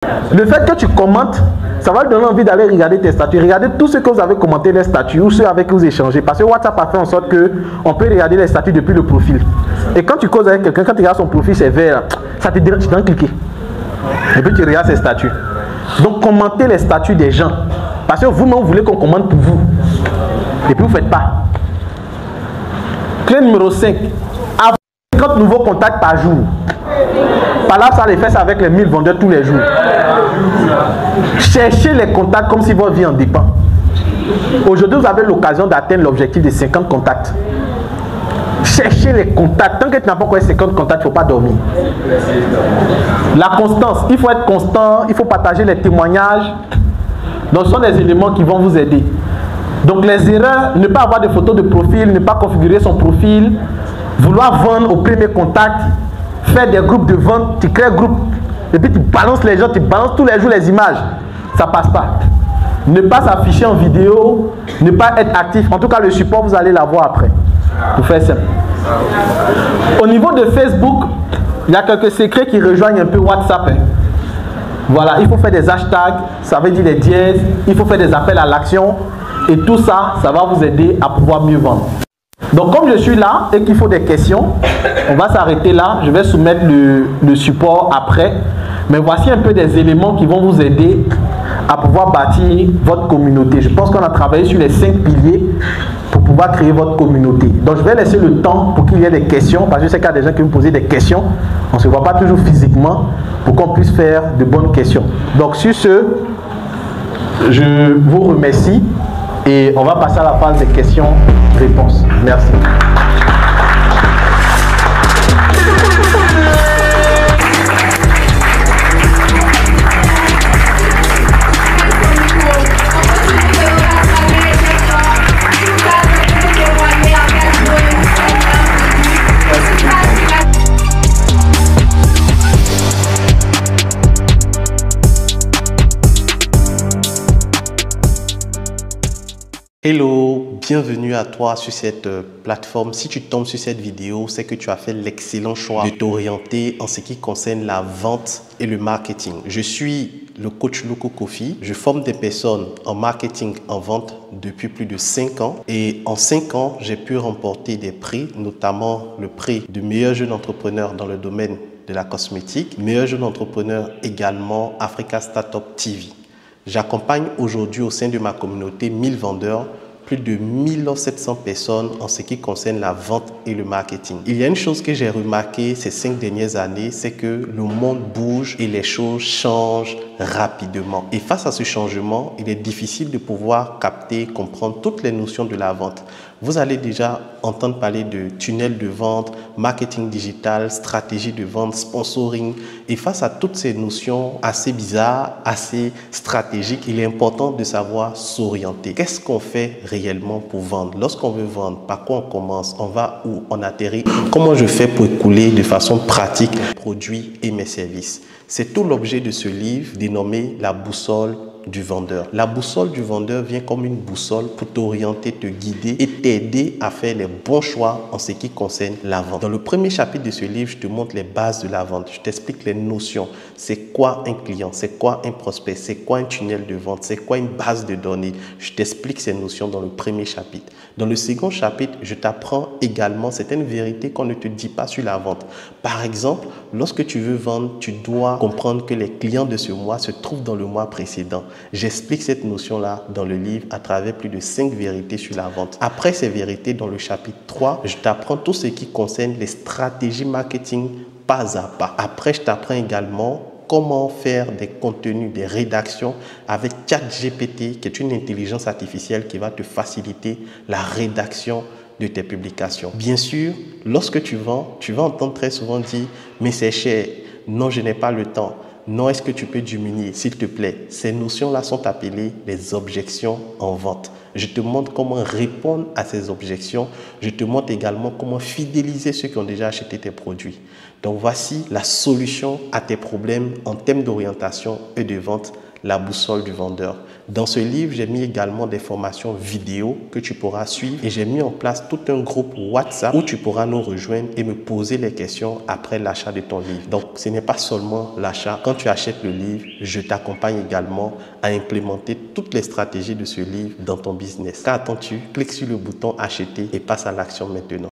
Le fait que tu commentes, ça va te donner envie d'aller regarder tes statuts. Regardez tous ceux que vous avez commenté les statuts ou ceux avec qui vous échangez. Parce que WhatsApp a fait en sorte qu'on peut regarder les statuts depuis le profil. Et quand tu causes avec quelqu'un, quand tu regardes son profil, c'est vert. Ça te dit, tu dois cliquer. Et puis tu regardes ses statuts. Donc commentez les statuts des gens. Parce que vous-même, vous voulez qu'on commente pour vous. Et puis vous ne faites pas. Clé numéro 5. Avoir 50 nouveaux contacts par jour. Par là, ça les fait ça avec les 1000 vendeurs tous les jours. Cherchez les contacts comme si votre vie en dépend. Aujourd'hui, vous avez l'occasion d'atteindre l'objectif de 50 contacts. Cherchez les contacts. Tant que tu n'as pas encore 50 contacts, il ne faut pas dormir. La constance. Il faut être constant. Il faut partager les témoignages. Donc, ce sont des éléments qui vont vous aider. Donc, les erreurs, ne pas avoir de photos de profil, ne pas configurer son profil, vouloir vendre au premier contact, faire des groupes de vente, tu crées un groupe, et puis tu balances les gens, tu balances tous les jours les images. Ça ne passe pas. Ne pas s'afficher en vidéo, ne pas être actif. En tout cas, le support, vous allez l'avoir après. Pour faire simple. Au niveau de Facebook, il y a quelques secrets qui rejoignent un peu WhatsApp. Hein. Voilà, il faut faire des hashtags, ça veut dire des dièses, il faut faire des appels à l'action. Et tout ça, ça va vous aider à pouvoir mieux vendre. Donc comme je suis là et qu'il faut des questions, on va s'arrêter là. Je vais soumettre le support après. Mais voici un peu des éléments qui vont vous aider à pouvoir bâtir votre communauté. Je pense qu'on a travaillé sur les 5 piliers pour pouvoir créer votre communauté. Donc je vais laisser le temps pour qu'il y ait des questions, parce que je sais qu'il y a des gens qui me posent des questions. On ne se voit pas toujours physiquement pour qu'on puisse faire de bonnes questions. Donc sur ce, je vous remercie. Et on va passer à la phase des questions-réponses. Merci. Hello, bienvenue à toi sur cette plateforme. Si tu tombes sur cette vidéo, c'est que tu as fait l'excellent choix de t'orienter en ce qui concerne la vente et le marketing. Je suis le coach Loco Kofi. Je forme des personnes en marketing, en vente depuis plus de 5 ans. Et en 5 ans, j'ai pu remporter des prix, notamment le prix de meilleur jeune entrepreneur dans le domaine de la cosmétique, meilleur jeune entrepreneur également Africa Startup TV. J'accompagne aujourd'hui au sein de ma communauté 1000 vendeurs, plus de 1700 personnes en ce qui concerne la vente et le marketing. Il y a une chose que j'ai remarqué ces 5 dernières années, c'est que le monde bouge et les choses changent rapidement. Et face à ce changement, il est difficile de pouvoir capter, comprendre toutes les notions de la vente. Vous allez déjà entendre parler de tunnel de vente, marketing digital, stratégie de vente, sponsoring. Et face à toutes ces notions assez bizarres, assez stratégiques, il est important de savoir s'orienter. Qu'est-ce qu'on fait réellement pour vendre? Lorsqu'on veut vendre, par quoi on commence? On va où? On atterrit? Comment je fais pour écouler de façon pratique mes produits et mes services? C'est tout l'objet de ce livre dénommé La boussole du vendeur. La boussole du vendeur vient comme une boussole pour t'orienter, te guider et t'aider à faire les bons choix en ce qui concerne la vente. Dans le premier chapitre de ce livre, je te montre les bases de la vente. Je t'explique les notions. C'est quoi un client? C'est quoi un prospect? C'est quoi un tunnel de vente? C'est quoi une base de données? Je t'explique ces notions dans le premier chapitre. Dans le second chapitre, je t'apprends également certaines vérités qu'on ne te dit pas sur la vente. Par exemple, lorsque tu veux vendre, tu dois comprendre que les clients de ce mois se trouvent dans le mois précédent. J'explique cette notion-là dans le livre à travers plus de 5 vérités sur la vente. Après ces vérités, dans le chapitre 3, je t'apprends tout ce qui concerne les stratégies marketing pas à pas. Après, je t'apprends également comment faire des contenus, des rédactions avec ChatGPT, qui est une intelligence artificielle qui va te faciliter la rédaction de tes publications. Bien sûr, lorsque tu vends, tu vas entendre très souvent dire « mais c'est cher, non, je n'ai pas le temps ». Non, est-ce que tu peux diminuer, s'il te plaît? Ces notions-là sont appelées les objections en vente. Je te montre comment répondre à ces objections. Je te montre également comment fidéliser ceux qui ont déjà acheté tes produits. Donc, voici la solution à tes problèmes en termes d'orientation et de vente. la boussole du vendeur. Dans ce livre, j'ai mis également des formations vidéo que tu pourras suivre et j'ai mis en place tout un groupe WhatsApp où tu pourras nous rejoindre et me poser les questions après l'achat de ton livre. Donc, ce n'est pas seulement l'achat. Quand tu achètes le livre, je t'accompagne également à implémenter toutes les stratégies de ce livre dans ton business. Qu'attends-tu? Clique sur le bouton acheter et passe à l'action maintenant.